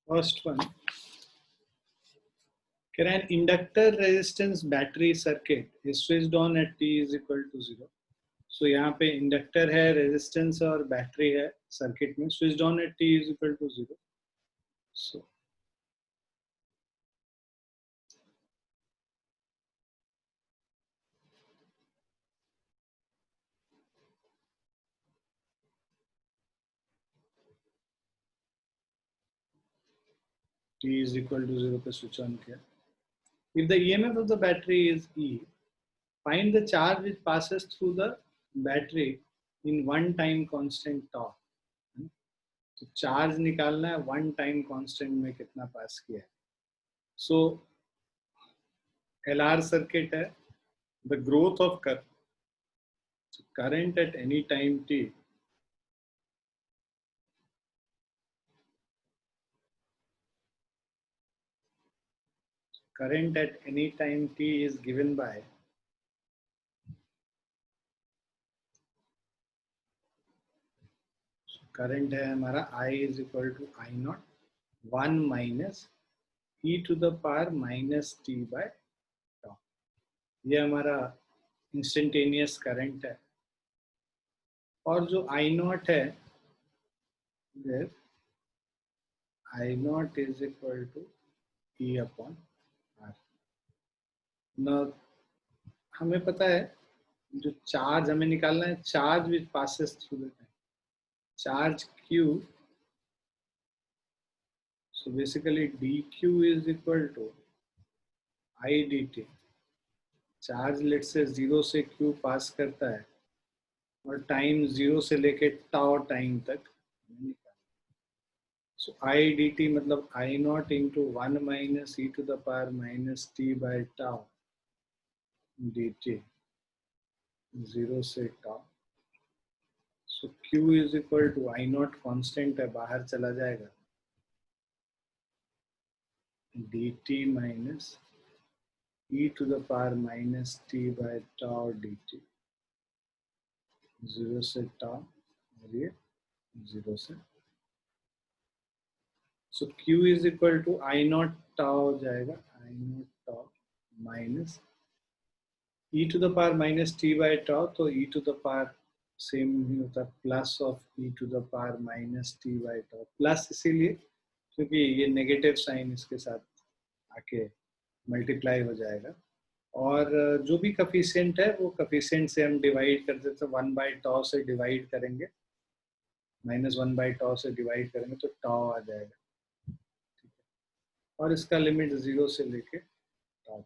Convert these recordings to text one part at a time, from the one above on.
First one, can an inductor resistance battery circuit is switched on at t is equal to 0? So यहाँ पे inductor है, resistance और battery है circuit में, switched on at t is equal to 0. So t is equal to 0 पे switch on किया. If the EMF of the battery is E, find the charge which passes through the battery in one time constant tau. तो charge निकालना है, one time constant में कितना पास किया है. सो LR circuit है, the growth of current at any time t current at any time t is given by current है हमारा I is equal to I naught 1 minus e to the power minus t by tau. ये हमारा instantaneous current है. और जो I naught है, I naught is equal to E upon R. ना हमें पता है जो चार्ज हमें निकालना है, charge which passes through the time, charge Q. So basically dq is equal to I dt. Charge let से 0 से Q पास करता है और टाइम 0 से लेके टाउ टाइम तक. So I dt मतलब I naught into 1 minus e to the power minus t by tau dt 0 से tau. So Q is equal to I naught constant है, बाहर चला जाएगा, dt minus e to the power minus t by tau dt 0 से tau और ये 0 से. So Q is equal to I naught tau हो जाएगा, I naught tau minus e to the power minus t by tau. तो e to the power same ही होता है, plus of e to the power minus t by tau. Plus इसीलिए क्योंकि ये negative sign इसके साथ आके मल्टीप्लाई हो जाएगा. और जो भी कफिशिएंट है वो कफिशिएंट से हम डिवाइड कर देते हैं, 1 बाई tau से डिवाइड करेंगे, माइनस 1 बाई tau से डिवाइड करेंगे तो tau आ जाएगा. और इसका लिमिट 0 से लेके tau.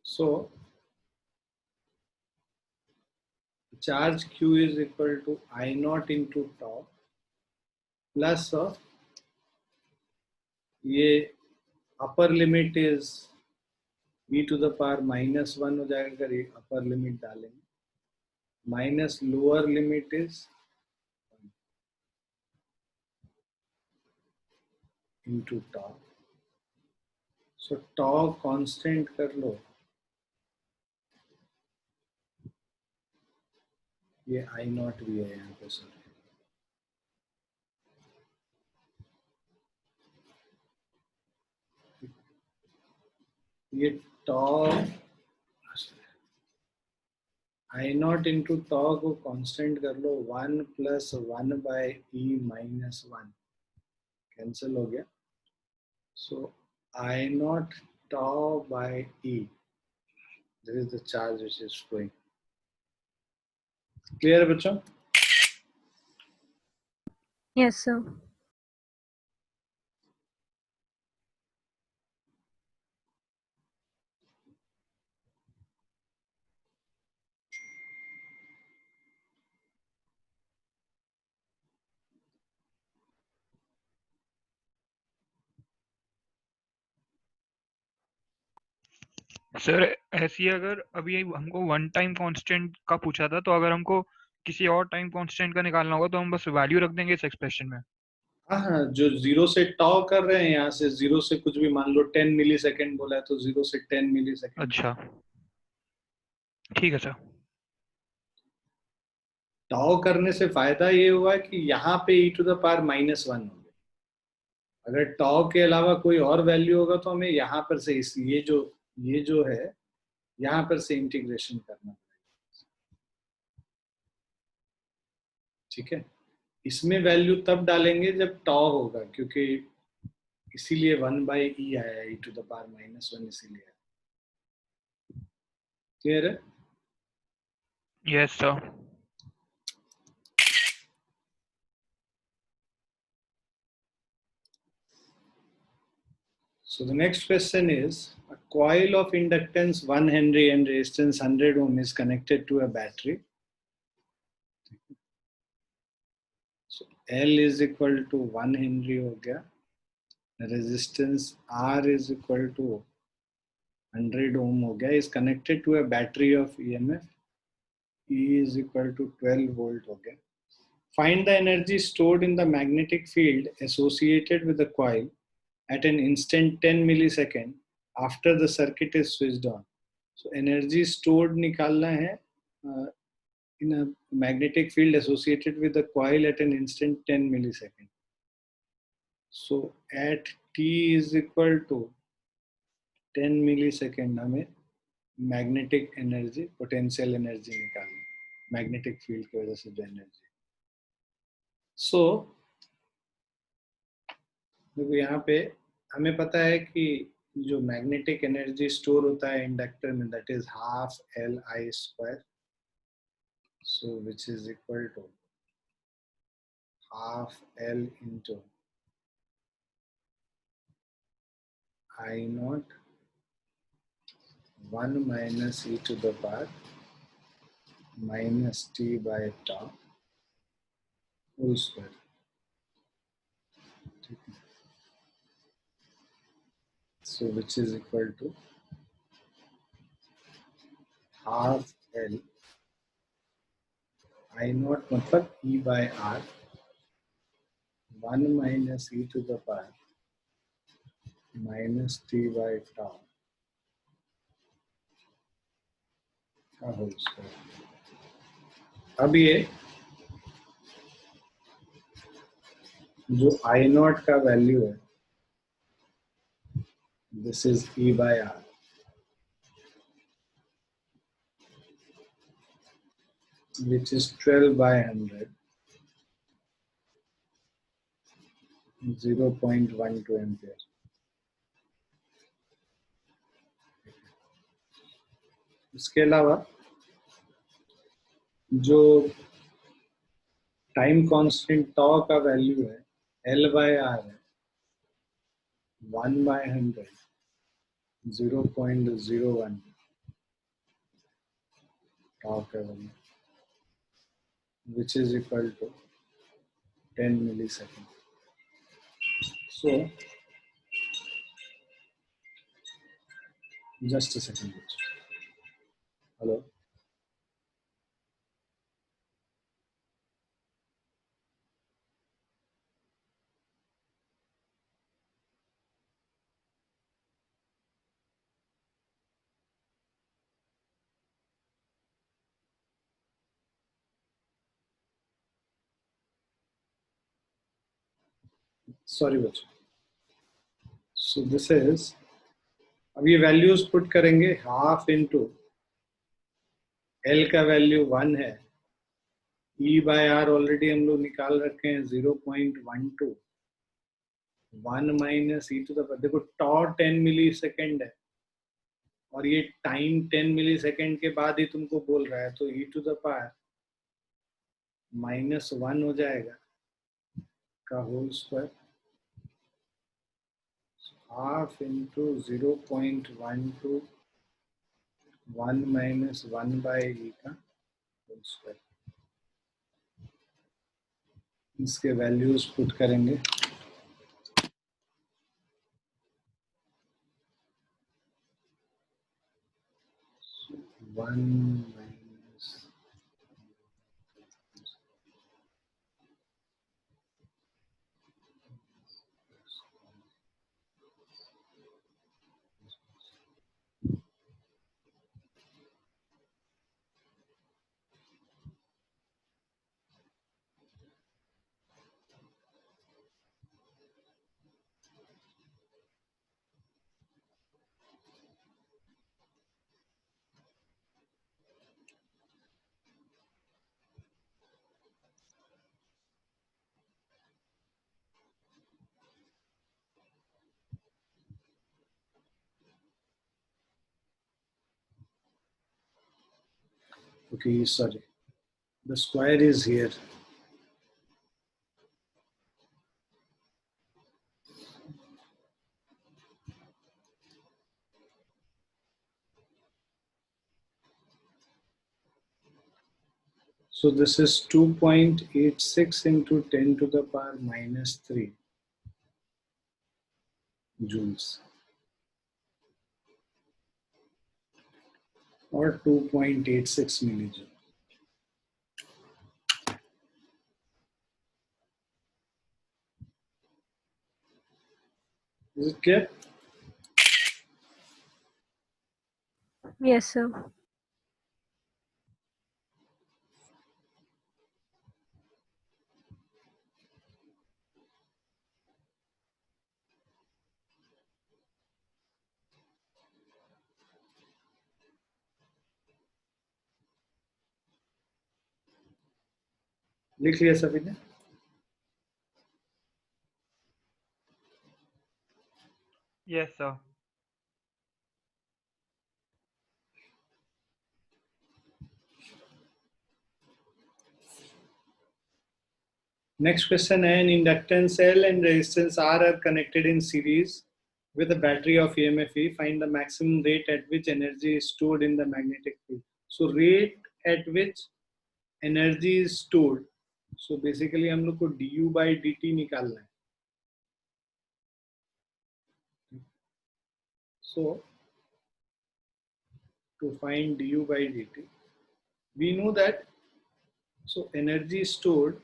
So charge Q is equal to I naught into tau plus of ये upper limit is e to the power minus 1 हो जाएगा अगर ये अपर लिमिट डालेंगे, minus lower limit is into tau. So tau constant कर लो, ये I naught भी है यहाँ पे सर. ये tau I naught into tau को कांस्टेंट कर लो, 1 plus 1 by e minus 1 cancel हो गया. So I naught tau by e, this is the charge which is flowing. Clear बच्चों? Yes, sir. सर ऐसी अगर अभी हमको वन टाइम कांस्टेंट का पूछा था, तो अगर हमको किसी और टाइम कांस्टेंट का निकालना होगा तो हम बस वैल्यू रख देंगे इस एक्सप्रेशन में. हाँ, जो 0 से tau कर रहे हैं, यहाँ से 0 से कुछ भी मान लो 10 मिली सेकेंड बोला है तो 0 से 10 मिली सेकेंड. अच्छा ठीक है सर. टाउ करने से फायदा ये हुआ कि यहाँ पे e टू द पावर -1 हो गया। अगर टाउ के अलावा कोई और वैल्यू होगा तो हमें यहाँ पर से ये जो है यहाँ पर से इंटीग्रेशन करना पड़ेगा। ठीक है, इसमें वैल्यू तब डालेंगे जब टाउ होगा, क्योंकि इसीलिए 1/e आया, e टू द पावर -1 इसीलिए। क्लियर है? Yes sir. So the next question is, a coil of inductance 1 Henry and resistance 100 ohm is connected to a battery. So L is equal to 1 Henry हो गया, resistance R is equal to 100 ohm हो गया, is connected to a battery of EMF. E is equal to 12 volt हो गया. Find the energy stored in the magnetic field associated with the coil at an instant 10 millisecond after the circuit is switched on. So energy stored निकालना है in a magnetic field associated with the coil at an instant 10 millisecond. So at t is equal to 10 millisecond हमें magnetic energy, potential energy निकालनी, magnetic field की वजह से जो energy. सो देखो यहाँ पे हमें पता है कि जो मैग्नेटिक एनर्जी स्टोर होता है इंडक्टर में, that is half Li², so which is equal to half L into I0 1 minus e to the power minus t by tau whole square. So which is equal to half L I0 मतलब e by r 1 minus e to the power minus t by tau का whole square. अब ये जो I0 का value है, this is e by r, which is 12 by 100, 0.12 ampere. इसके अलावा जो टाइम कांस्टेंट टॉ का वैल्यू है L by R है 1 by 100, 0.01 टॉ का value, which is equal to 10 millisecond. So just a second. Hello. Sorry बच्चों. So this is, अब ये वैल्यूज पुट करेंगे, हाफ इंटू L का वैल्यू 1 है, E बाय R ऑलरेडी हम लोग निकाल रखे हैं 0.12, 1 minus e to the power, देखो टॉ 10 मिली सेकेंड है और ये टाइम 10 मिली सेकेंड के बाद ही तुमको बोल रहा है, तो e टू द पावर -1 हो जाएगा का whole square, half into 0.12 1 minus 1 by e का होल स्क्वायर। इसके वैल्यूज पुट करेंगे, one minus Okay, sorry. The square is here. So this is 2.86 into 10 to the power minus 3 joules, or 2.86 millijoule. Is it clear? Yes, sir. लिख लिया सभी ने? Yes, sir. Next question, an inductance L and resistance R are connected in series with a battery of EMF E. Find the maximum rate at which energy is stored in the magnetic field. So rate at which energy is stored. So basically हम लोग को du by dt निकालना है. So to find du by dt, we know that so energy stored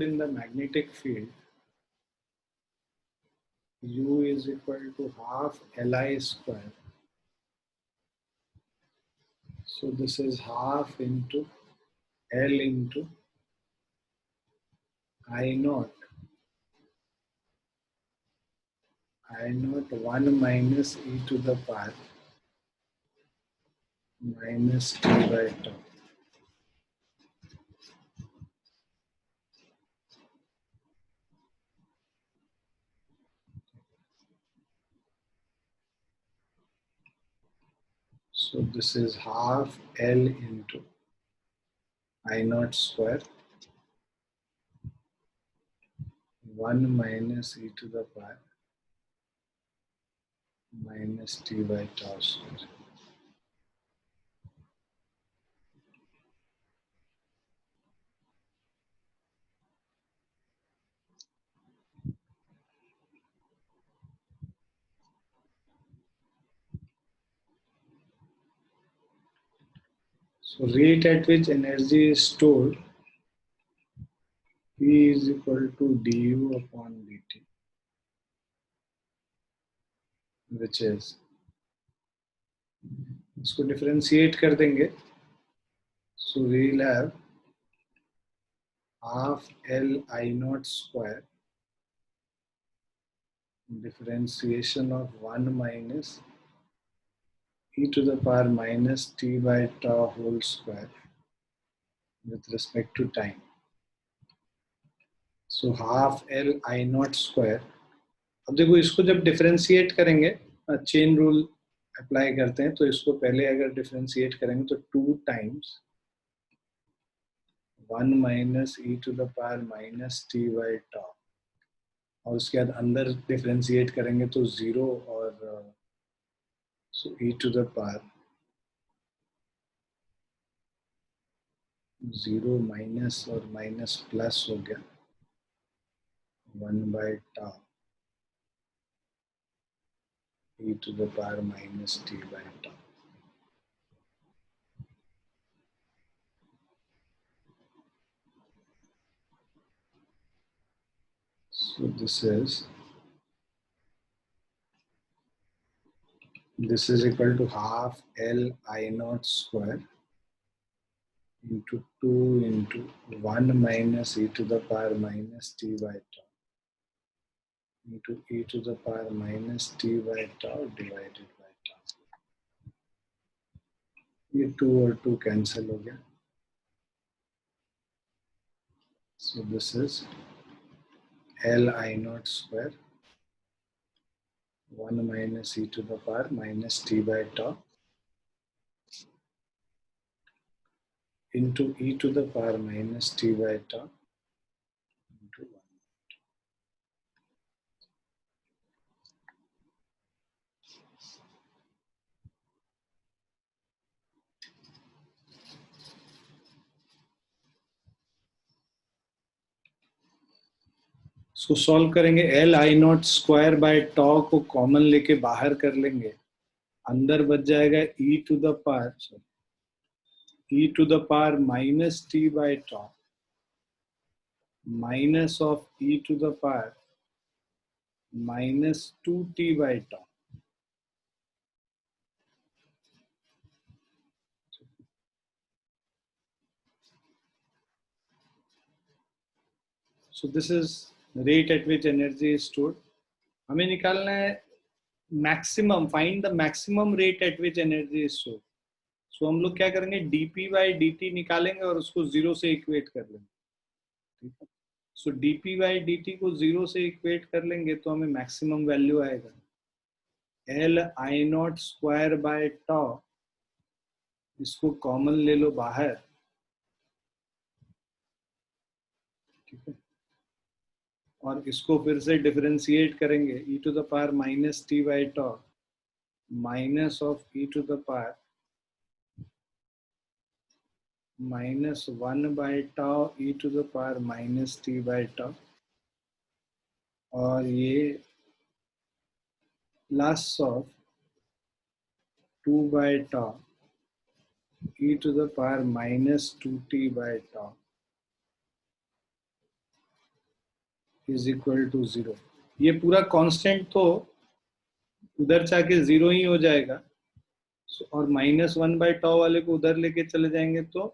in the magnetic field, U is equal to half Li square. So this is half into L into I naught 1 minus e to the power minus t by tau. So this is half L into I naught square 1 minus e to the power minus t by tau square. So rate at which energy is stored, P is equal to du upon dt, which is, इसको differentiate कर देंगे. So we'll have half L I naught square differentiation of 1 minus e to the power minus t by tau whole square with respect to time. So half L I naught square. अब देखो इसको जब differentiate करेंगे, chain rule apply करते हैं, तो इसको पहले अगर डिफरेंशिएट करेंगे तो 2 times 1 minus e to the power minus t by tau, और उसके बाद अंदर डिफरेंशिएट करेंगे तो 0 और सो ई टू द पावर 0 माइनस और माइनस प्लस हो गया 1 by tau e to the power minus t by tau. So this is equal to half L I naught square into 2 into 1 minus e to the power minus t by tau into e to the power minus t by tau divided by tau. ये 2 और 2 cancel हो गया. So this is L I naught square 1 minus e to the power minus t by tau into e to the power minus t by tau into 1. इसको solve करेंगे L I naught square by tau को common लेके बाहर कर लेंगे अंदर बच जाएगा E to the power minus T by tau minus of E to the power minus 2t by tau. So this is rate at which energy is stored. हमें निकालना है maximum, find the maximum rate at which energy is stored. So हम लोग क्या करेंगे dp by dt निकालेंगे और उसको जीरो से इक्वेट कर लेंगे. ठीक है. सो dp by dt को जीरो से इक्वेट कर लेंगे तो हमें मैक्सिमम वैल्यू आएगा L I not square by tau. इसको कॉमन ले लो बाहर. ठीक है. और इसको फिर से डिफरेंशिएट करेंगे e to the power minus t by tau minus of e to the power minus 1 by tau e to the power minus t by tau. और ये plus of 2 by tau e to the power minus 2t by tau is equal to 0. ये पूरा constant तो उधर जाके 0 ही हो जाएगा. और माइनस 1 बाई टॉ वाले को उधर लेके चले जाएंगे तो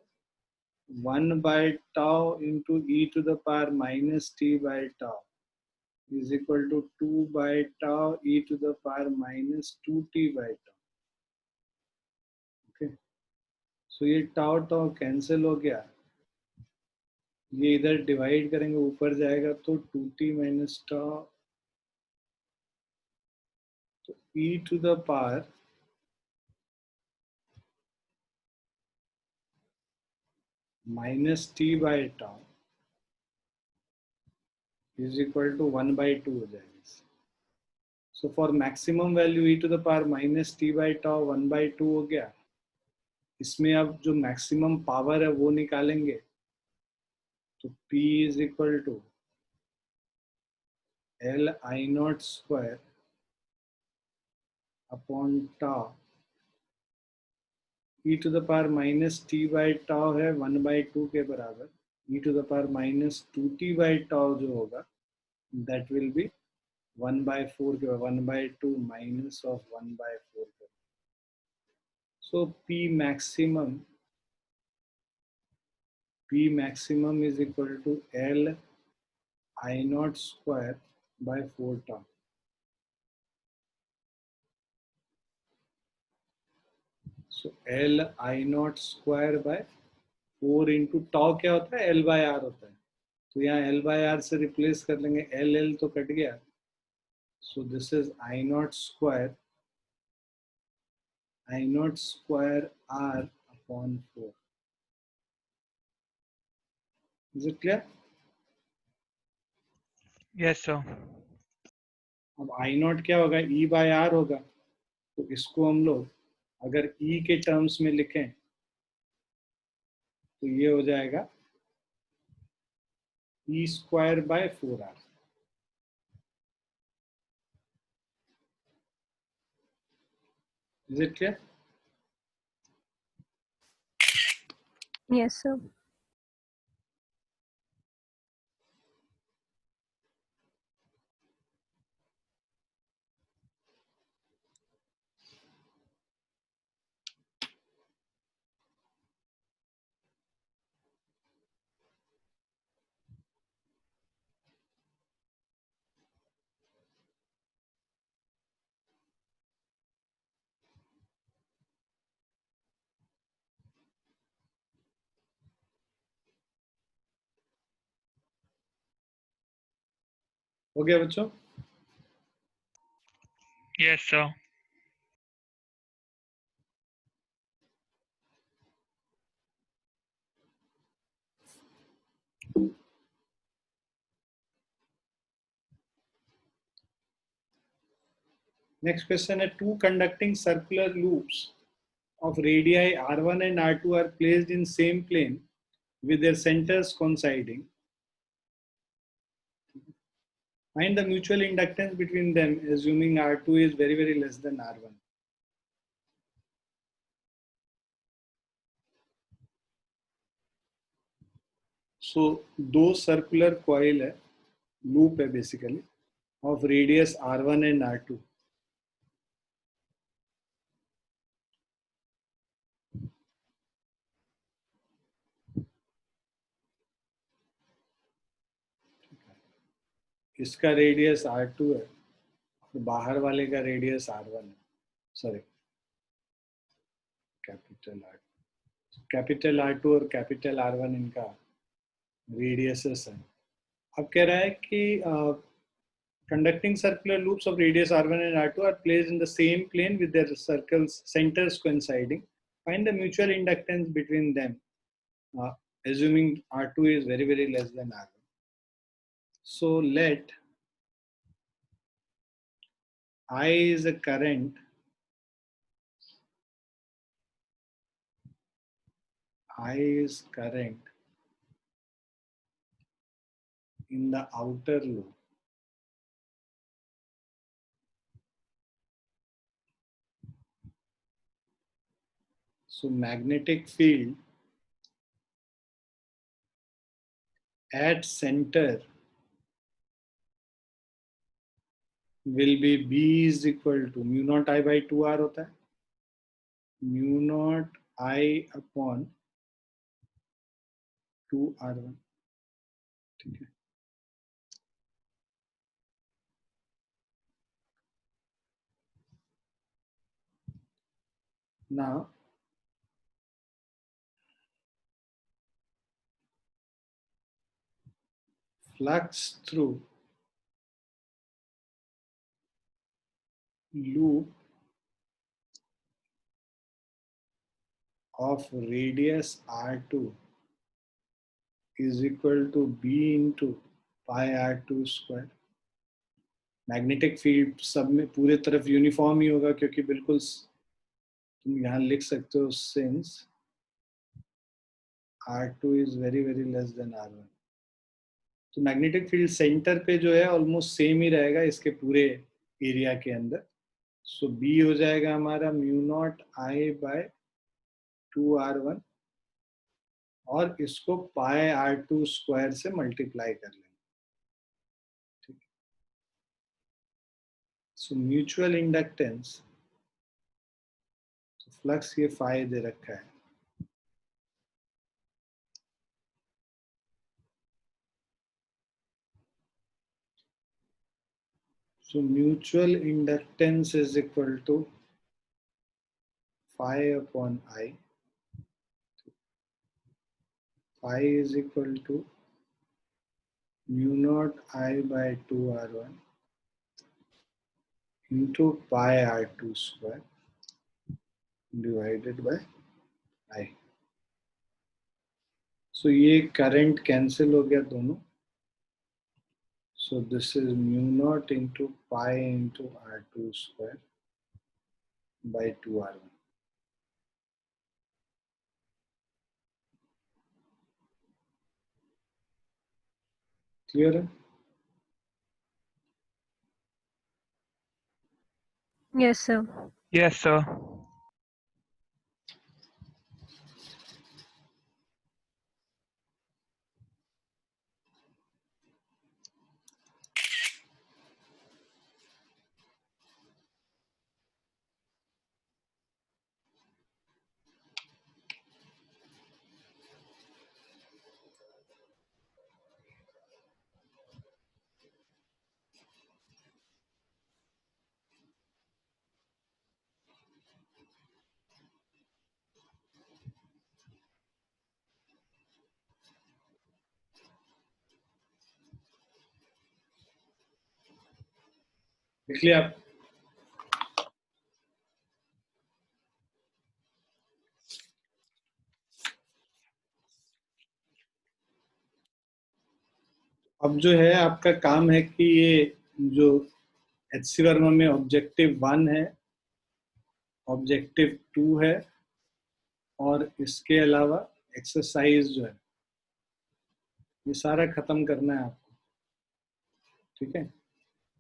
1 by tau into e to the power minus t by tau is equal to 2 by tau e to the power minus 2t by tau. Okay. So ये tau tau कैंसिल हो गया. ये इधर डिवाइड करेंगे ऊपर जाएगा तो 2t minus tau तो e to the power minus t by tau is equal to 1 by 2 हो जाएगा. So for maximum value e to the power minus t by tau 1 by 2 हो गया. इसमें अब जो मैक्सिमम पावर है वो निकालेंगे तो P is equal to L I not square upon tau e to the power minus t by tau है 1 बाई 2 के बराबर. e to the power minus 2t by tau जो होगा दैट विल बी 1 बाई 4 के 1 by 2 minus of 1 by 4 के. सो P maximum is equal to L I naught square by 4 tau. So L I naught square by 4 into tau क्या होता है L by R होता है. तो यहाँ L by R से रिप्लेस कर लेंगे. L तो कट गया. So this is I naught square R upon 4. Is it clear? Yes sir. अब I naught क्या होगा E by R होगा. तो इसको हम लोग अगर E के टर्म्स में लिखें तो ये हो जाएगा E square by 4R. Is it clear? Yes, sir. हो गया बच्चों? Yes sir. Next question है, two conducting circular loops of radii r1 and r2 are placed in same plane with their centers coinciding. Find the mutual inductance between them, assuming r2 is very very less than r1. So दो circular coil है, loop है basically, of radius r1 and r2. इसका radius r2 है और बाहर वाले का radius r1 है, सॉरी कैपिटल R2 और कैपिटल R1 इनका रेडियसेस है. अब कह रहा है कि conducting circular loops of radius r1 and r2 are placed in the same plane with their circles centers coinciding. Find the mutual inductance between them, assuming r2 is very very less than r1. So let I is a current, I is current in the outer loop. So magnetic field at center will be B is equal to mu naught I by 2R होता है, mu naught I upon 2R1. ठीक है. Now flux through loop of radius R2 is equal to B into pi R2 square. Magnetic field सब में पूरे तरफ uniform ही होगा, क्योंकि बिल्कुल तुम यहाँ लिख सकते हो since R2 is very very less than R1. तो मैग्नेटिक फील्ड सेंटर पे जो है ऑलमोस्ट सेम ही रहेगा इसके पूरे एरिया के अंदर. सो बी हो जाएगा हमारा mu not I bye 2R1 और इसको पाई R2 स्क्वायर से मल्टीप्लाई कर लेंगे. ठीक है. सो म्यूचुअल इंडक्टेंस, फ्लक्स ये फाई दे रखा है, so mutual inductance is equal to phi upon I. Phi is equal to mu naught I by 2R1 into pi R2 square divided by I. So ये current cancel हो गया दोनों. So this is mu naught into pi into R2 square by 2R1. Clear है? Yes, sir. Yes sir. लिख लिया आप? अब जो है आपका काम है कि ये जो HC वर्मा में ऑब्जेक्टिव 1 है, ऑब्जेक्टिव 2 है, और इसके अलावा एक्सरसाइज जो है ये सारा खत्म करना है आपको, ठीक है।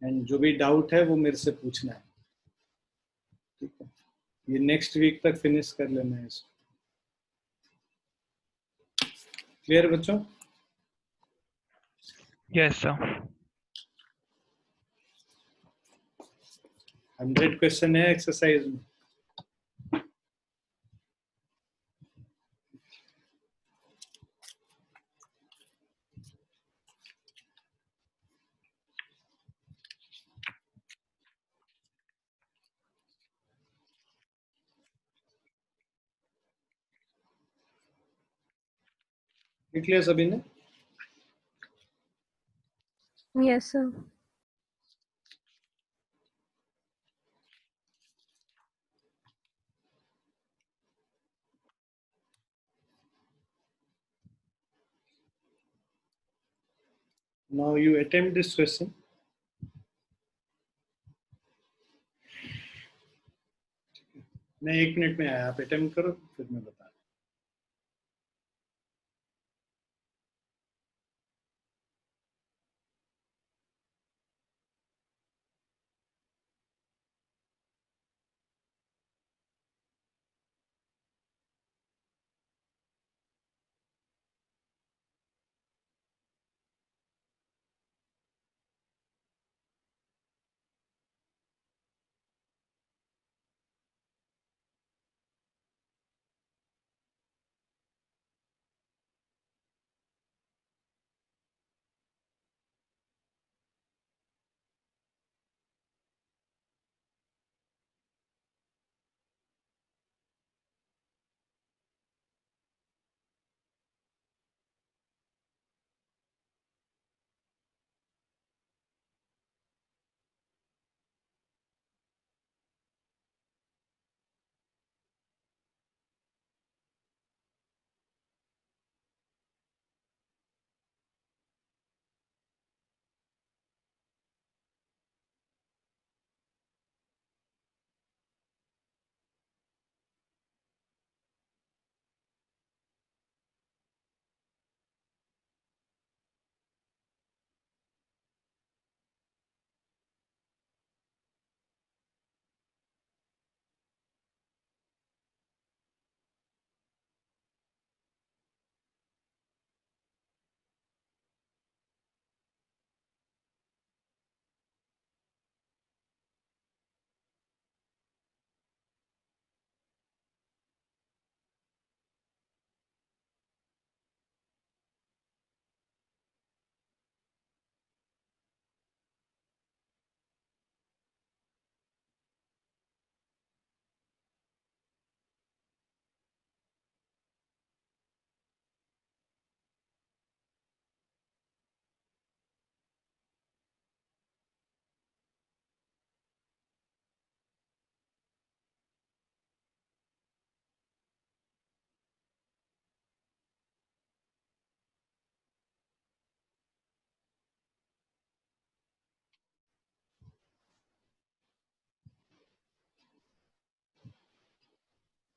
एंड जो भी डाउट है वो मेरे से पूछना है, ठीक है। ये नेक्स्ट वीक तक फिनिश कर लेना है इसको। क्लियर बच्चों? Yes sir. 100 क्वेश्चन है एक्सरसाइज में। लिख लिया सभी ने? Yes, sir. Now you attempt this question. मैं 1 मिनट में आया, आप अटेम्प्ट करो फिर मैं बता।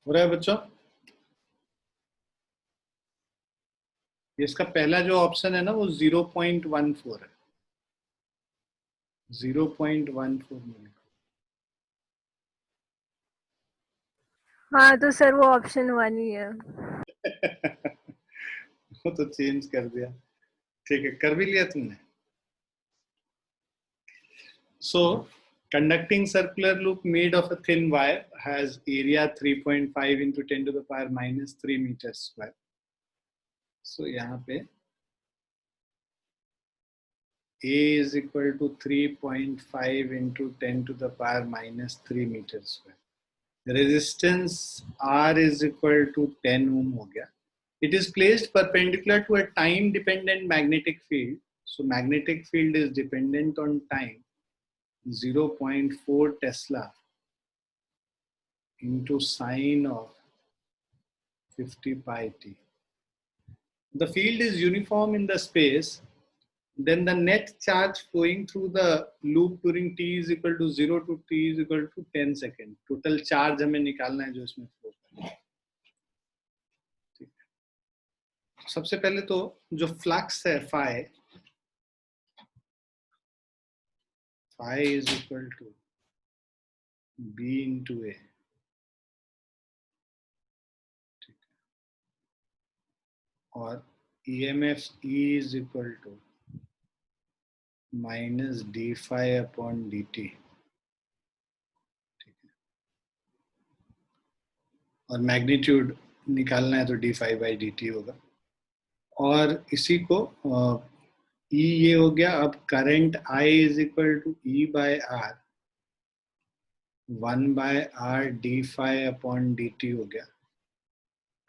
हो रहा है बच्चों? इसका पहला जो ऑप्शन है ना वो 0.14 है। 0.14 में हाँ तो सर वो ऑप्शन 1 ही है। वो तो चेंज कर दिया। ठीक है, कर भी लिया तुमने। So, conducting circular loop made of a thin wire has area 3.5 into 10 to the power minus 3 meters square. So, यहाँ पे A is equal to 3.5 into 10 to the power minus 3 meters square. The resistance R is equal to 10 ohm हो गया. It is placed perpendicular to a time-dependent magnetic field. So, magnetic field is dependent on time. 0.4 Tesla into sine of 50 pi t. The field is uniform in the space, then the net charge flowing through the loop during t is equal to 0 to t is equal to 10 second. Total charge हमें निकालना है जो इसमें flow कर रहा है. सबसे पहले तो जो फ्लक्स है phi is equal to b into a. और EMF E is equal to minus d phi upon dt. और मैग्नीट्यूड निकालना है तो d phi by dt होगा. और इसी को E ये हो गया. अब current I is equal to E by R 1 by R d phi upon dt हो गया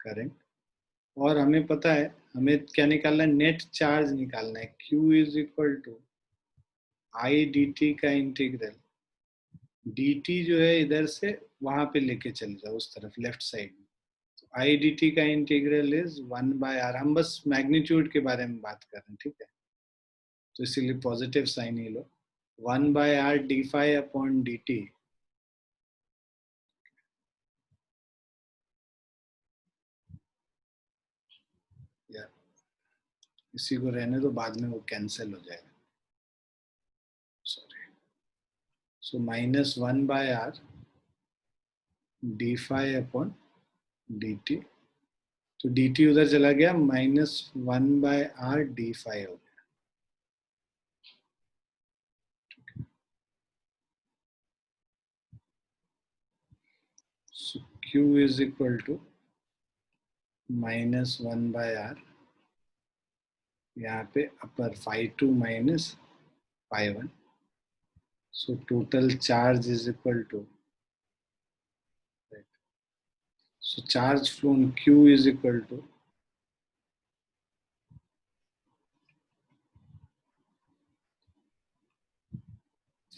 करंट. और हमें पता है हमें क्या निकालना है, नेट चार्ज निकालना है. Q is equal to I dt का इंटीग्रल, dt जो है इधर से वहां पे लेके चले जाओ उस तरफ लेफ्ट साइड में. I dt का इंटीग्रल इज 1 by R. हम बस मैग्नीट्यूड के बारे में बात कर रहे हैं, ठीक है, तो इसीलिए पॉजिटिव साइन ही लो. 1 by R d phi upon dt या इसी को रहने दो, बाद में वो कैंसिल हो जाएगा. Sorry. So minus 1 by R d phi upon dt. तो dt उधर चला गया, minus 1 by R d phi हो गया. So Q is equal to minus 1 by R. यहाँ पे अपर phi 2 minus phi 1. So total charge is equal to, right. So charge flown Q is equal to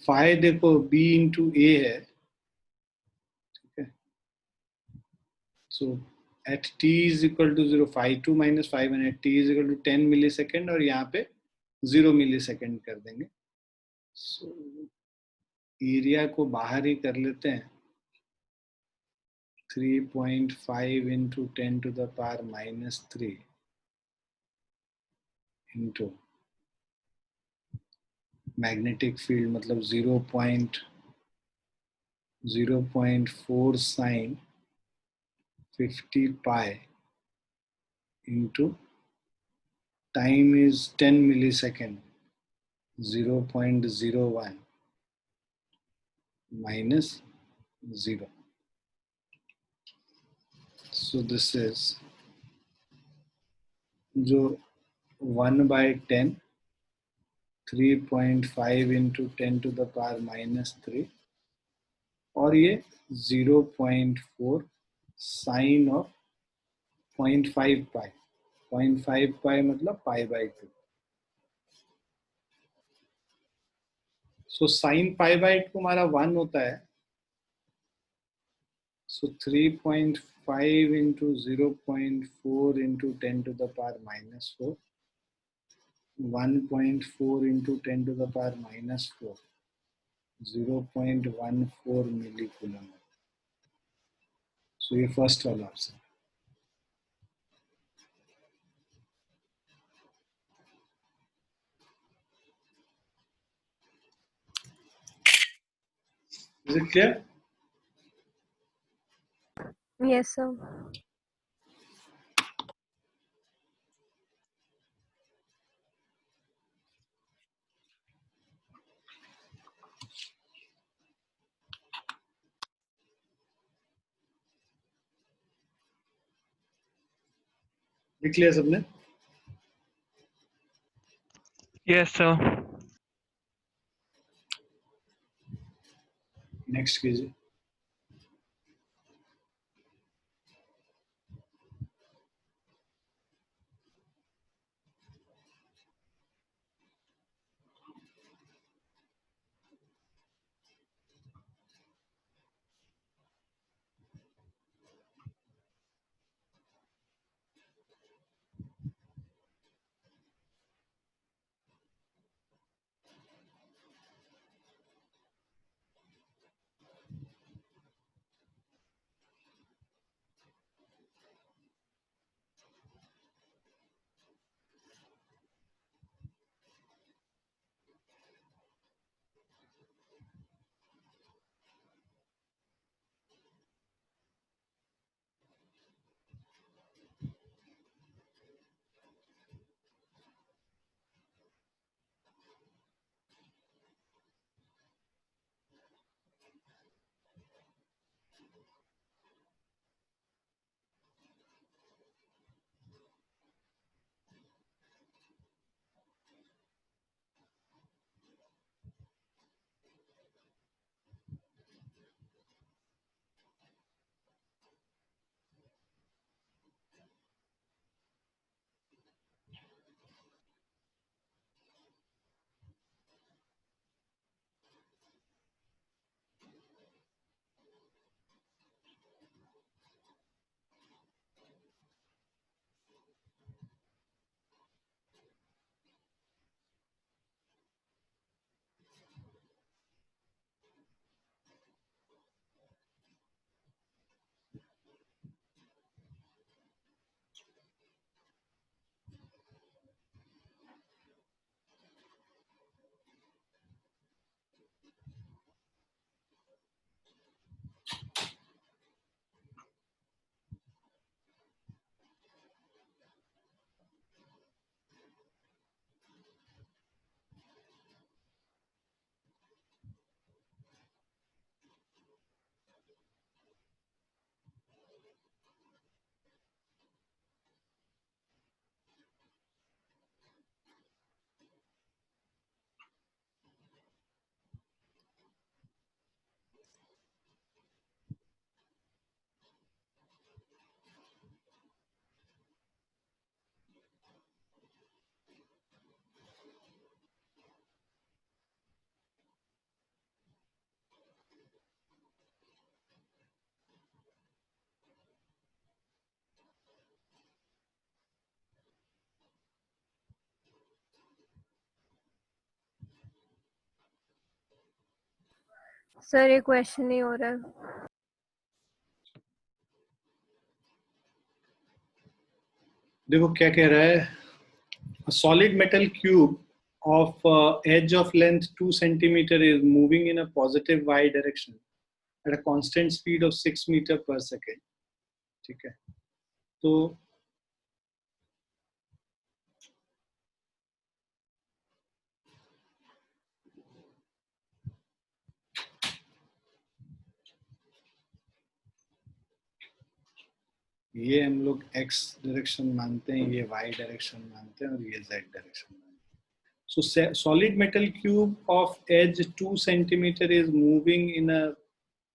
phi देखो B into A है, ठीक है. So at t is equal to 0, phi 2 minus phi 1 at t is equal to 10 millisecond और यहाँ पे 0 millisecond कर देंगे. So area को बाहर ही कर लेते हैं. 3.5 into 10 to the power minus 3 into magnetic field मतलब 0.04 sign 50 pi into time is 10 millisecond 0.01 minus 0. So this is जो 1 by 10 3.5 into 10 to the power minus 3 और ये 0.4 साइन ऑफ 0.5 पाई. 0.5 पाई मतलब pi by 2. So sine pi by 2 हमारा 1 होता है. सो 3.5 into 0.4 into 10 to the power minus 4 1.4 into 10 to the power minus 4 0.14 मिलीकूलम. सो ये first वाला option. Is it clear? Yes, sir. लिख लिया सबने? Yes, sir. नेक्स्ट कीजिए. सर ये क्वेश्चन नहीं हो रहा है। देखो क्या कह रहा है, solid metal cube of edge of length 2 centimeter is moving in a positive y direction at a constant speed of 6 meter per second. ठीक है, तो ये हम लोग x डायरेक्शन मानते हैं, ये y डायरेक्शन मानते हैं और ये z डायरेक्शन मानते हैं. So solid metal cube of edge 2 centimeter is moving in a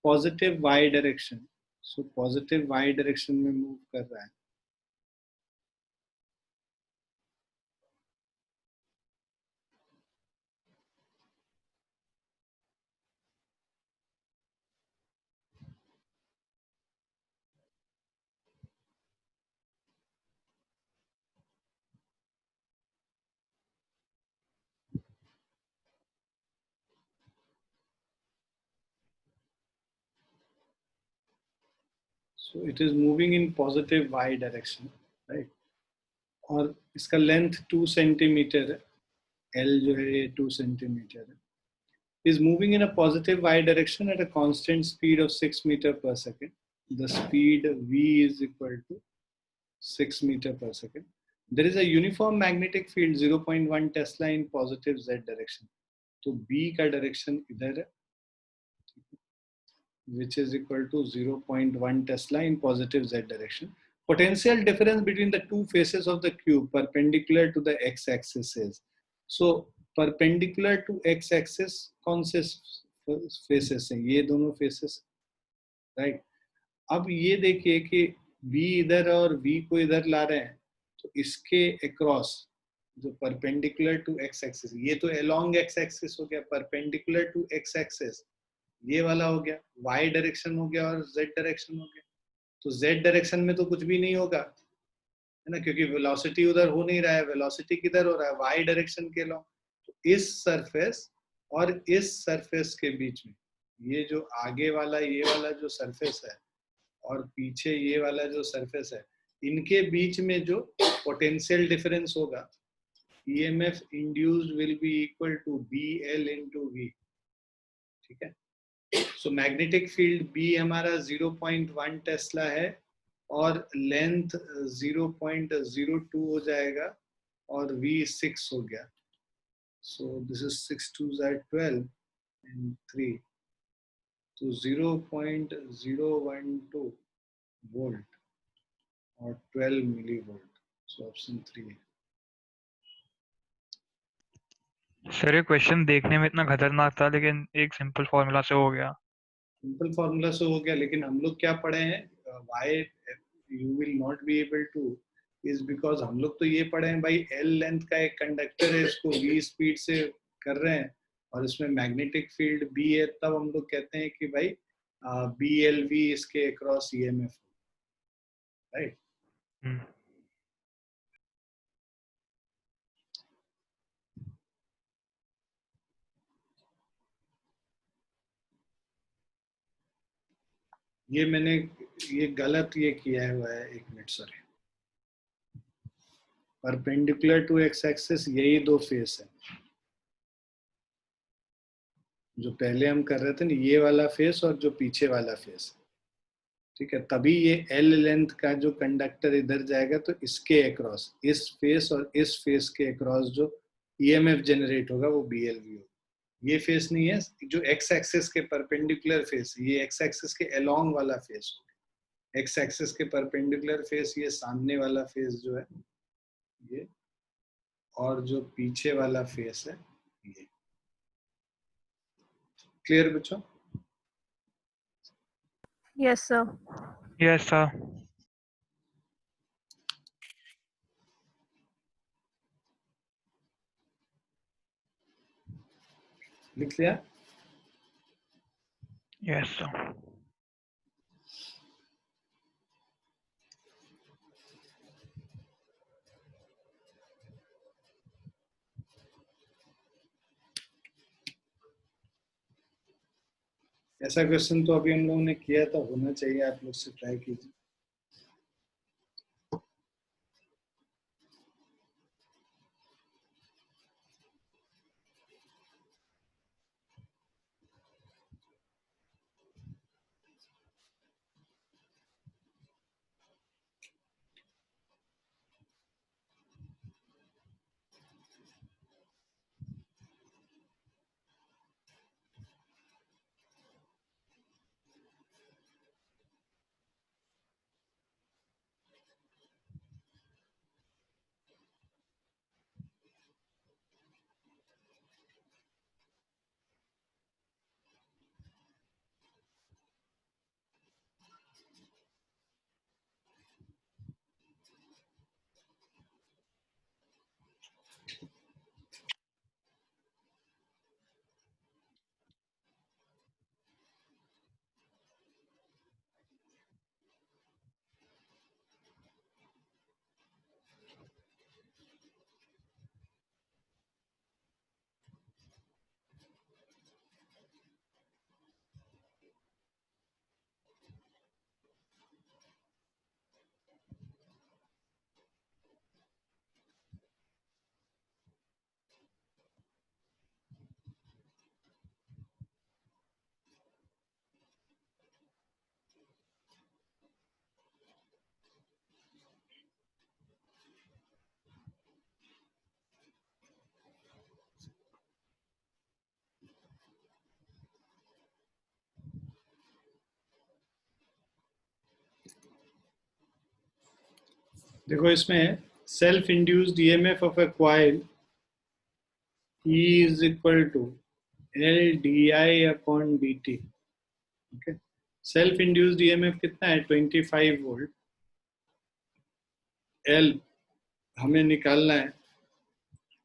positive y direction. So positive y direction में move कर रहा है. So it is moving in positive y direction, right? और इसका लेंथ 2 सेंटीमीटर है, L जो है ये 2 सेंटीमीटर है. Is moving in a positive y direction at a constant speed of 6 meter per second. The speed v is equal to 6 meter per second. There is a uniform magnetic field 0.1 Tesla in positive z direction. तो b का direction इधर है, which is equal to 0.1 Tesla in positive z direction. Potential difference between the two faces of the cube perpendicular to the x-axis is. So perpendicular to x-axis कौन से faces हैं? ये दोनों faces, right? अब ये देखिए कि b इधर और v को इधर ला रहे हैं, तो इसके across जो perpendicular to x-axis, ये तो along x-axis हो गया, perpendicular to x-axis ये वाला हो गया, y डायरेक्शन हो गया और z डायरेक्शन हो गया. तो z डायरेक्शन में तो कुछ भी नहीं होगा, है ना, क्योंकि वेलोसिटी उधर हो नहीं रहा है, वेलोसिटी किधर हो रहा है, y डायरेक्शन के लॉन्ग. तो इस सरफेस और इस सरफेस के बीच में ये जो आगे वाला ये वाला जो सरफेस है और पीछे ये वाला जो सरफेस है, इनके बीच में जो पोटेंशियल डिफरेंस होगा, EMF induced will be equal to BL into V. ठीक है. सो मैग्नेटिक फील्ड B हमारा 0.1 टेस्ला है और लेंथ 0.02 हो जाएगा और V 6 हो गया. सो दिस इज 6 2 12 and 3, तो 0.012 वोल्ट और 12 मिली वोल्ट. सो ऑप्शन 3 है. सर ये क्वेश्चन देखने में इतना खतरनाक था लेकिन एक सिंपल फॉर्मूला से हो गया. सिंपल फॉर्मूला से हो गया, लेकिन हम लोग क्या पढ़े हैं, why you will not be able two is because हम लोग तो ये पढ़े हैं भाई, एल लेंथ का एक कंडक्टर है, इसको v स्पीड से कर रहे हैं और इसमें मैग्नेटिक फील्ड b है, तब हम लोग कहते हैं कि भाई BLV इसके अक्रॉस EMF, राइट. ये मैंने ये गलत ये किया हुआ है, एक minute sorry. Perpendicular to x axis यही दो फेस है जो पहले हम कर रहे थे ना, ये वाला फेस और जो पीछे वाला फेस. ठीक है, तभी ये एल लेंथ का जो कंडक्टर इधर जाएगा तो इसके अक्रॉस, इस फेस और इस फेस के अक्रॉस जो EMF जनरेट होगा वो BLV होगा. ये फेस नहीं है जो एक्स एक्सिस के परपेंडिकुलर फेस, ये एक्स एक्सिस के अलोंग वाला फेस होगा. एक्स एक्सिस के परपेंडिकुलर फेस ये सामने वाला फेस जो है ये, और जो पीछे वाला फेस है ये. क्लियर बच्चों? Yes, sir. Yes sir. लिख लिया? Yes sir. ऐसा क्वेश्चन तो अभी हम लोगों ने किया था, होना चाहिए, आप लोग से ट्राई कीजिए। देखो इसमें self induced EMF of a coil E is equal to L di upon dt. Okay. Self induced EMF कितना है? 25 वोल्ट। L हमें निकालना है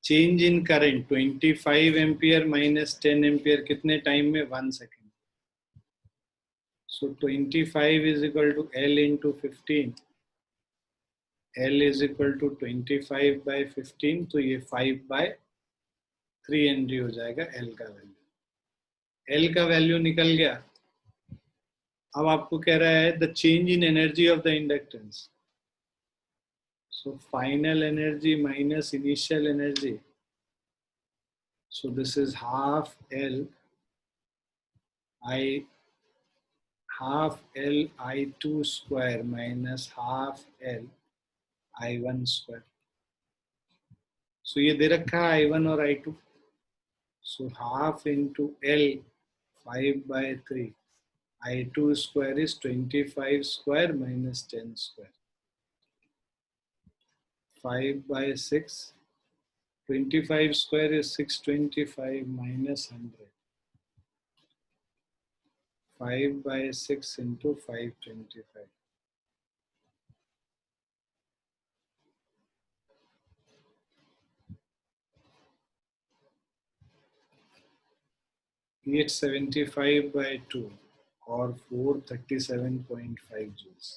change in current 25 ampere minus 10 ampere कितने टाइम में? 1 second. So 25 is equal to L into 15। L is equal to 25 by 15, तो ये 5/3 Henry हो जाएगा L का वैल्यू। L का वैल्यू निकल गया। अब आपको कह रहा है the change in energy of the inductance. So final energy minus initial energy, so this is half L I2 square minus half L I1 square. So ये दे रखा है I1 और I2, so half into L 5/3, I2 square is 25 square minus 10 square, 5/6, 25 square is 625 minus 100, 5/6 into 525. It's 75/2 or 437.5 joules.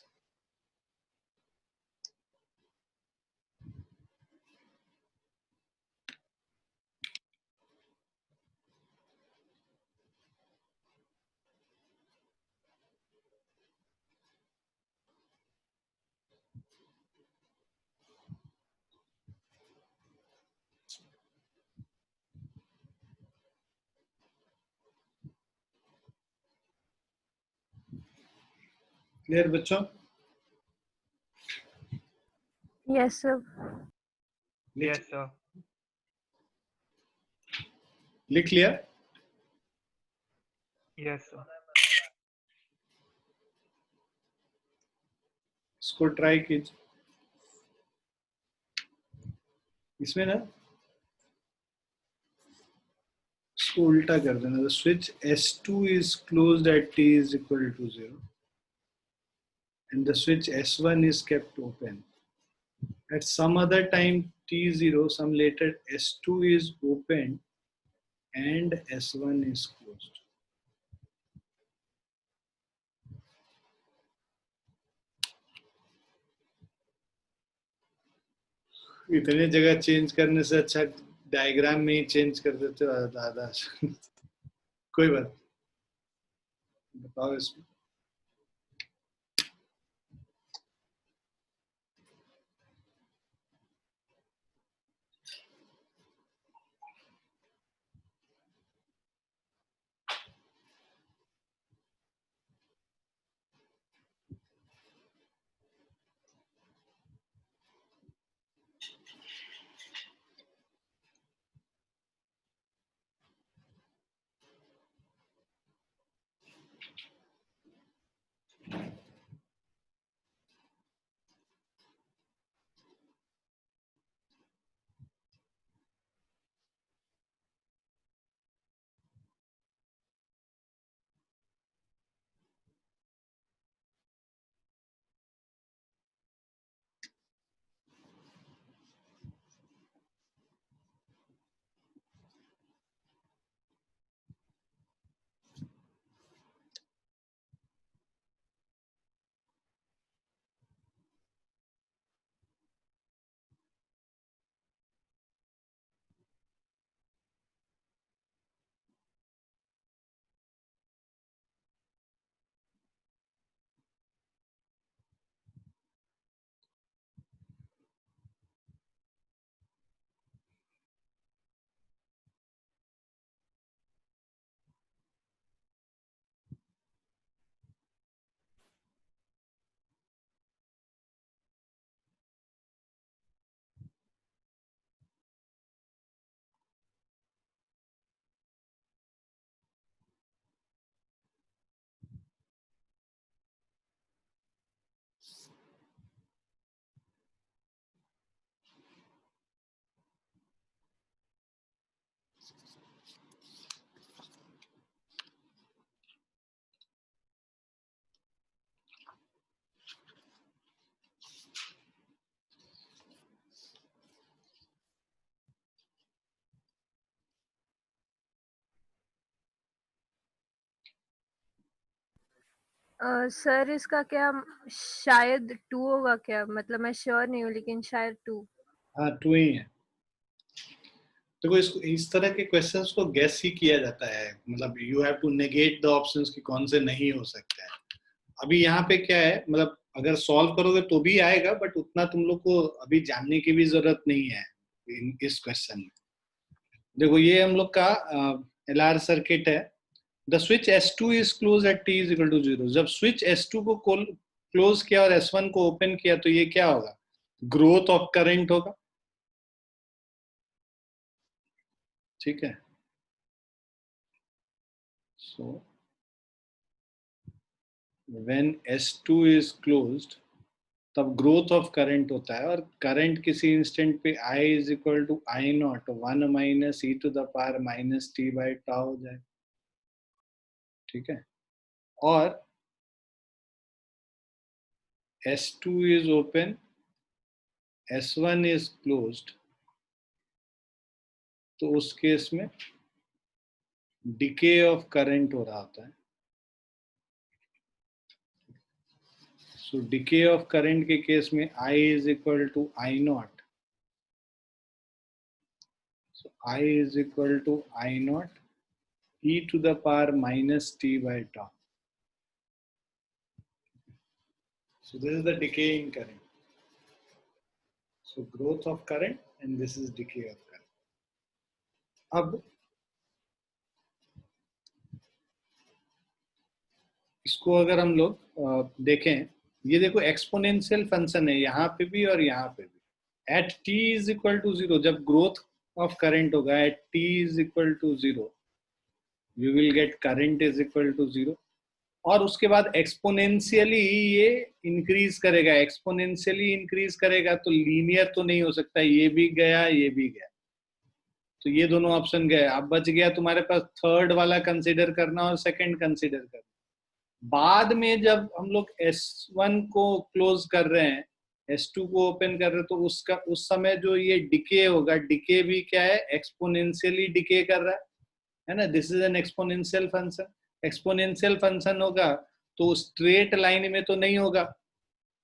Clear बच्चों? Yes, sir. Yes, sir. लिख लिया? Yes, sir. इसको try कीजिए। इसमें ना इसको उल्टा कर देना। The switch S2 is closed at t is equal to 0 and the switch S1 is kept open. At some other time t0, some later S2 is open and S1 is closed. इतने जगह change करने से अच्छा diagram में ही change कर देते हो दादा। कोई बात। बताओ इसमें। सर इसका क्या शायद 2 होगा क्या? मतलब मैं श्योर नहीं हूँ लेकिन शायद 2। हाँ 2 ही है। देखो इसको इस तरह के क्वेश्चंस को गेस ही किया जाता है, मतलब you have to negate the options कि कौन से नहीं हो सकते हैं। अभी यहाँ पे क्या है, मतलब अगर सॉल्व करोगे तो भी आएगा, बट उतना तुम लोग को अभी जानने की भी जरूरत नहीं है इस क्वेश्चन में। देखो ये हम लोग का LR सर्किट है। The switch S2 is close at t is equal to 0। जब स्विच S2 को क्लोज किया और S1 को ओपन किया तो ये क्या होगा? ग्रोथ ऑफ करंट होगा। ठीक है, so when S2 is closed तब ग्रोथ ऑफ करंट होता है, और करंट किसी इंस्टेंट पे I is equal to I not 1 minus e to the power minus t by tau हो जाए। ठीक है, और S2 is open, S1 is closed, तो उस केस में डिके ऑफ करंट हो रहा होता है। सो डिके ऑफ करंट के केस में I is equal to I not, so I is equal to I not e to the power minus t by tau. So this is the decaying current. So growth of current and this is decay of current. अब इसको अगर हम लोग देखें, ये देखो exponential function है यहाँ पे भी और यहाँ पे भी। At t is equal to 0 जब ग्रोथ ऑफ करंट होगा, at t is equal to 0 you will get current is equal to 0, और उसके बाद एक्सपोनेंशियली ये इंक्रीज करेगा। एक्सपोनेंशियली इंक्रीज करेगा तो लीनियर तो नहीं हो सकता, ये भी गया ये भी गया, तो ये दोनों ऑप्शन गए। अब बच गया तुम्हारे पास थर्ड वाला कंसीडर करना और सेकंड कंसीडर करना। बाद में जब हम लोग S1 को क्लोज कर रहे हैं, S2 को ओपन कर रहे हैं, तो उसका उस समय जो ये डिके होगा, डिके भी क्या है, एक्सपोनेंशियली डिके कर रहा है ना। This is an exponential function. Exponential function होगा तो स्ट्रेट लाइन में तो नहीं होगा,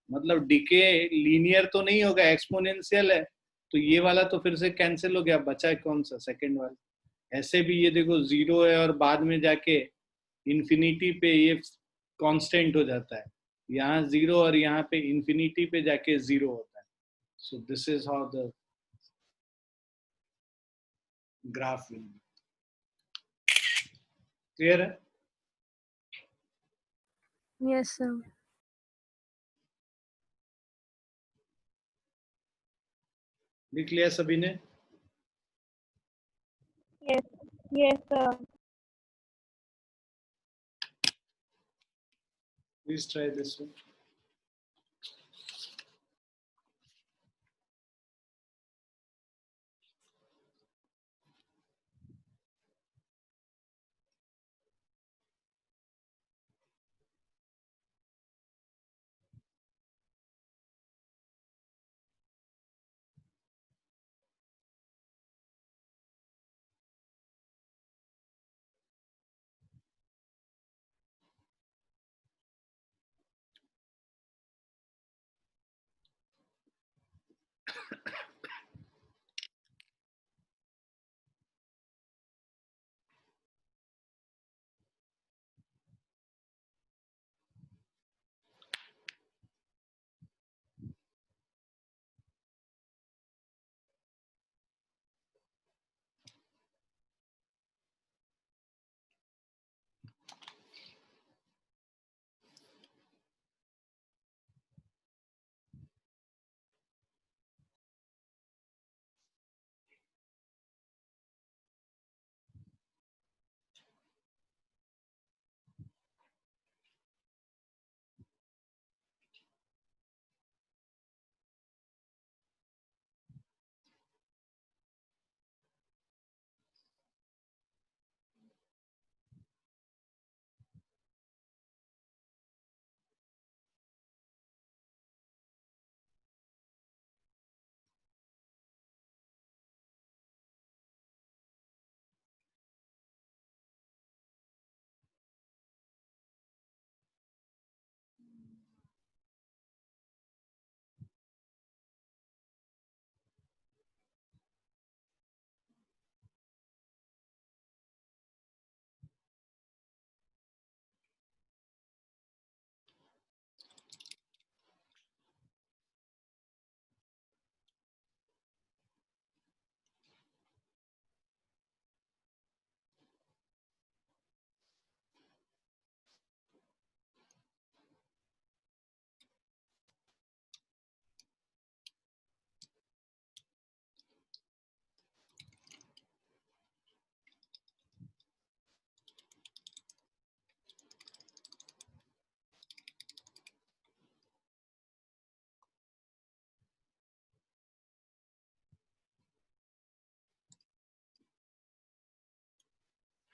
मतलब डिके लीनियर तो नहीं होगा, एक्सपोनेंशियल है, तो ये वाला तो फिर से कैंसिल हो गया, बचा कौन सा, सेकंड वाला। ऐसे भी ये देखो 0 है और बाद में जाके इन्फिनिटी पे ये कांस्टेंट हो जाता है, यहाँ 0 और यहाँ पे इन्फिनिटी पे जाके 0 होता है. So this is how the graph will be. Clear है? Yes sir. लिख लिया सभी ने? Yes, yes, sir. Please try this one.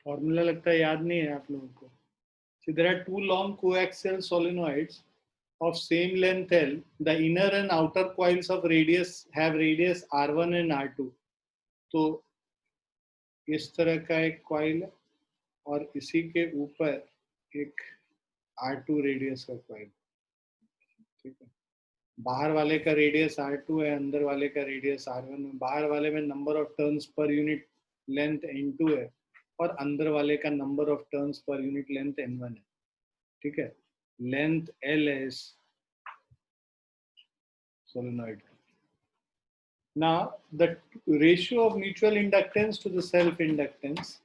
Formula लगता है याद नहीं है आप लोगों को. So there are two long coaxial solenoids of same length L. The inner and outer coils of radius have radius R1 and R2. तो इस तरह का एक कॉइल है और इसी के ऊपर एक R2 रेडियस का कॉइल. ठीक है. बाहर वाले का रेडियस R2 है, अंदर वाले का रेडियस R1 है. बाहर वाले में number of turns per unit length N2 है और अंदर वाले का number of turns per unit length N1 है. ठीक है. लेंथ L है इस सोलेनॉइड का. Now the ratio of mutual inductance to the self inductance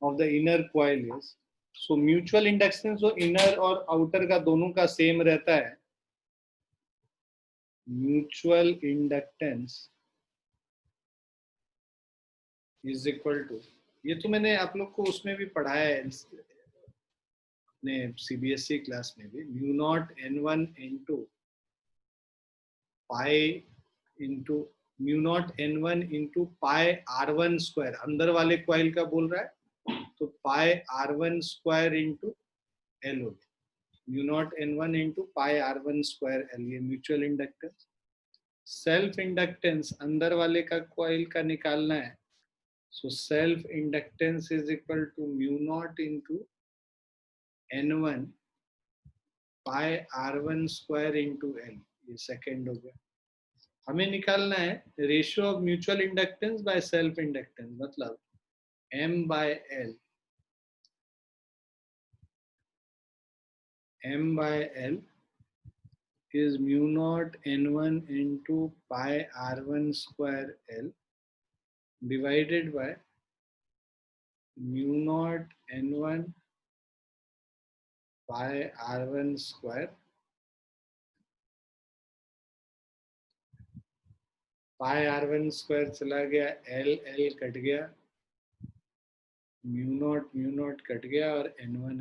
of the inner coil is, so mutual inductance जो inner और outer का दोनों का same रहता है. Mutual inductance is equal to, ये तो मैंने आप लोग को उसमें भी पढ़ाया है अपने CBSE क्लास में भी, mu not N1 N2 pi into mu not N1 into pi R1 square. अंदर वाले कॉइल का बोल रहा है तो पाई R1 स्क्वायर इंटू L हो गया. Mu not N1 into pi R1 square L. ये म्यूचुअल इंडक्टेंस. सेल्फ इंडक्टेंस अंदर वाले का कॉइल का निकालना है. So self inductance is equal to mu not into N1 pi R1 square into L. ये सेकेंड हो गया. हमें निकालना है ratio of mutual inductance by self inductance, मतलब M by L m by l is mu naught n1 into pi r1 square l divided by mu naught n1 pi r1 square pi r1 square चला गया, l cut गया, mu not cut गया और n1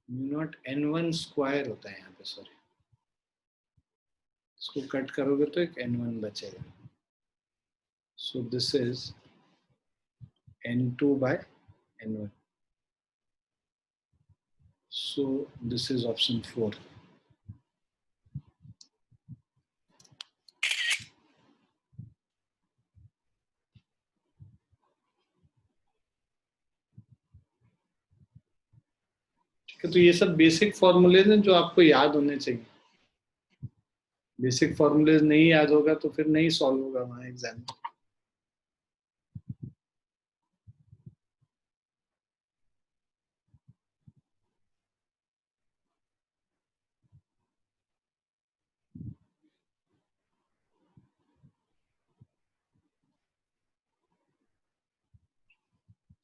mu not n1 square होता है यहाँ पे, sorry, इसको कट करोगे तो एक n1 बचेगा. सो this is n2 by n1. So this is option 4. ठीक है, तो ये सब बेसिक फॉर्मूलेज हैं जो आपको याद होने चाहिए. बेसिक फॉर्मूलेज नहीं याद होगा तो फिर नहीं सॉल्व होगा वहां एग्जाम.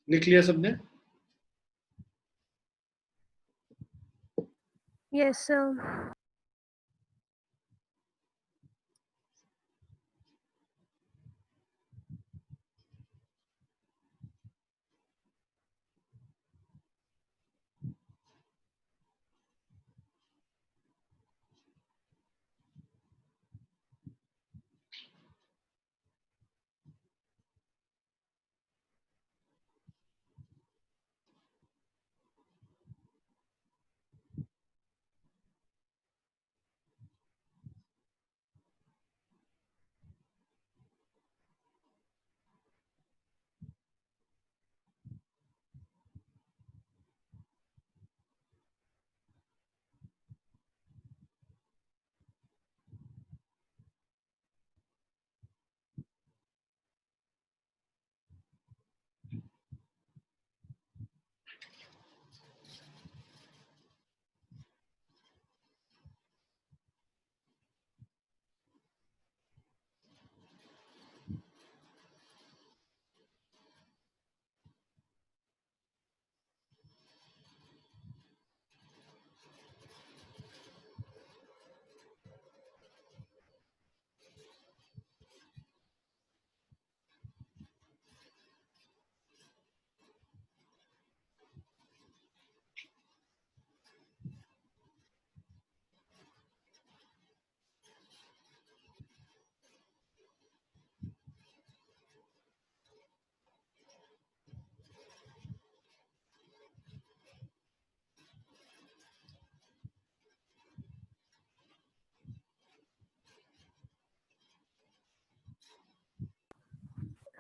लिख लिया सबने? Yes, sir.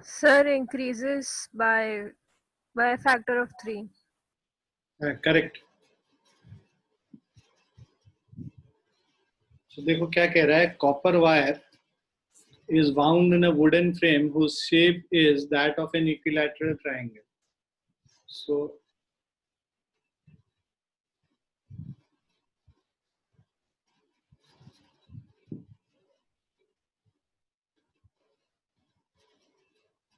Sir, increases by a factor of 3. Correct. तो देखो क्या कह रहा है. Copper wire is wound in a wooden frame whose shape is that of an equilateral triangle. So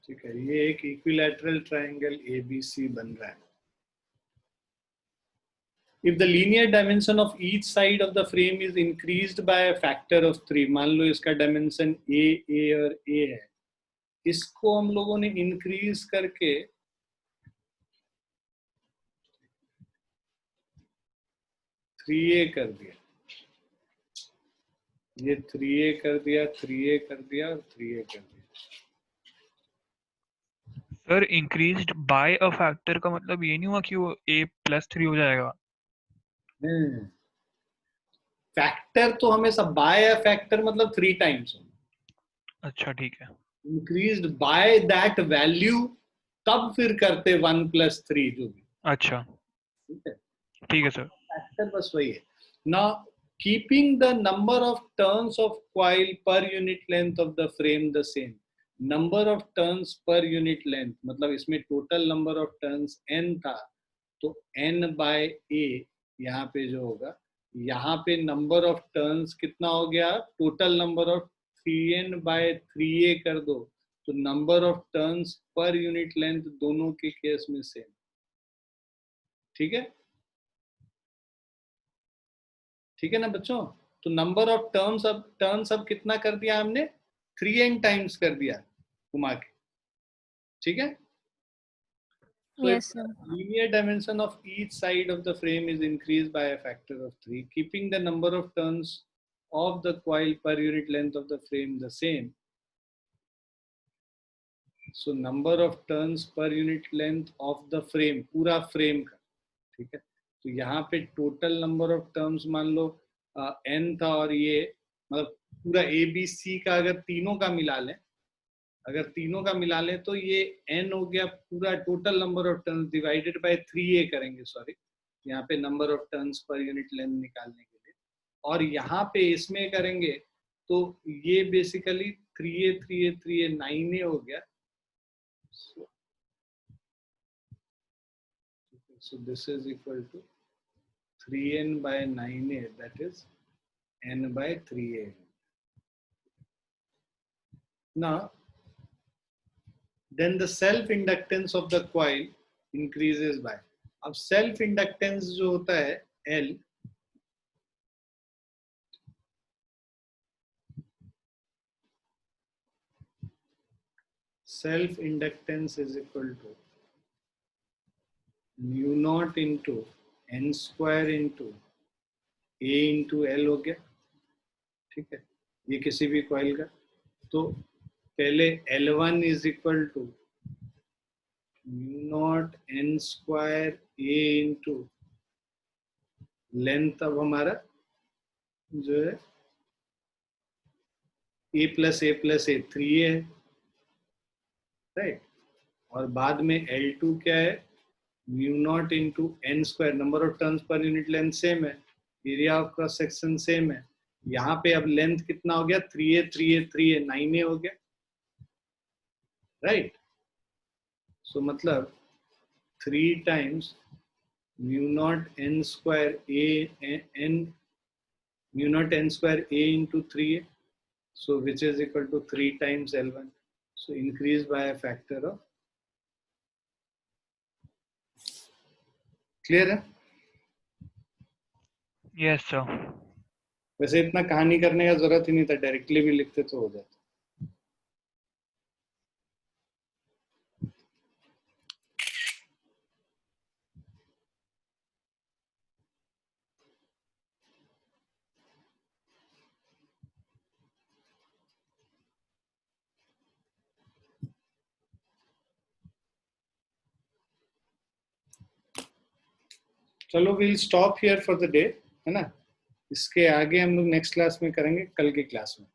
ठीक है, ये एक इक्विलैटरल ट्रायंगल ABC बन रहा है. If the linear dimension of each side of the frame is increased by a factor of 3, मान लो इसका dimension A और A है, इसको हम लोगों ने इंक्रीज करके 3A कर दिया. ये 3A कर दिया, 3A कर दिया और 3A कर दिया. Sir increased by a factor का मतलब ये नहीं हुआ कि वो A+3 हो जाएगा. फैक्टर तो हमेशा बाय फैक्टर मतलब 3 टाइम्स. अच्छा ठीक है. इंक्रीज्ड बाय दैट वैल्यू तब फिर करते 1+3 जो भी. अच्छा ठीक है सर. फैक्टर बस वही है. Now keeping the number of turns of coil पर unit length of the frame the same. Number of turns per unit length मतलब इसमें total number of turns n था, तो n बाय a यहाँ पे जो होगा, यहाँ पे नंबर ऑफ टर्न्स कितना हो गया, total number of 3n bye 3a कर दो तो number of turns per unit length दोनों के केस में सेम। ठीक है, ठीक है ना बच्चों। तो नंबर ऑफ टर्न्स अब कितना कर दिया हमने, 3n टाइम्स कर दिया घुमा के। ठीक है, so Yes, if sir. linear dimension of each side of the frame is increased by a factor of 3, keeping the number of turns of the coil per unit length of the frame the same. So number of turns per unit length of the frame, पूरा frame का। ठीक है, तो यहाँ पे total number of terms मान लो n था, और ये मतलब पूरा ABC का अगर तीनों का मिला लें, तो ये n हो गया पूरा total number of turns divided by 3a करेंगे, सॉरी यहाँ पे number of turns per unit length निकालने के लिए, और यहाँ पे इसमें करेंगे तो ये बेसिकली 3a 9a हो गया। So this is equal to 3n by 9a, that is n by 3a. Now, then the self inductance of the coil increases by, अब self inductance जो होता है L, self inductance is equal to mu naught into n square into a into L हो गया। ठीक है, ये किसी भी कॉइल का, तो पहले L1 is equal to mu not n square a into length, अब हमारा जो है a प्लस a 3a है, राइट। और बाद में L2 क्या है, mu not into n square, number of turns per unit length same है, area of cross section same है, यहाँ पे अब लेंथ कितना हो गया, 3a 9a हो गया, राइट। सो मतलब 3 times mu not n square a into 3a, so which is equal to 3 times L1, so increase by a factor of, clear है। Yes, sir. वैसे इतना कहानी करने का जरूरत ही नहीं था, डायरेक्टली भी लिखते तो हो जाता। चलो will stop here for the day, है ना। इसके आगे हम लोग नेक्स्ट क्लास में करेंगे, कल की क्लास में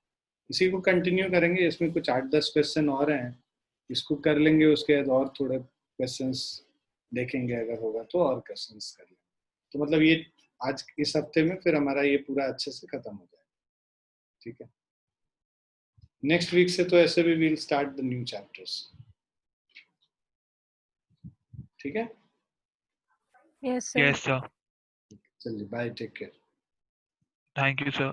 इसी को कंटिन्यू करेंगे। इसमें कुछ 8-10 क्वेश्चन और हैं, इसको कर लेंगे, उसके बाद और थोड़े क्वेश्चंस देखेंगे, अगर होगा तो और क्वेश्चंस कर लेंगे। तो मतलब ये आज इस हफ्ते में फिर हमारा ये पूरा अच्छे से खत्म हो जाएगा। ठीक है, नेक्स्ट वीक से तो ऐसे भी will start the new chapters. ठीक है, Yes, sir. Yes, sir. चलिए bye, take care. Thank you, sir.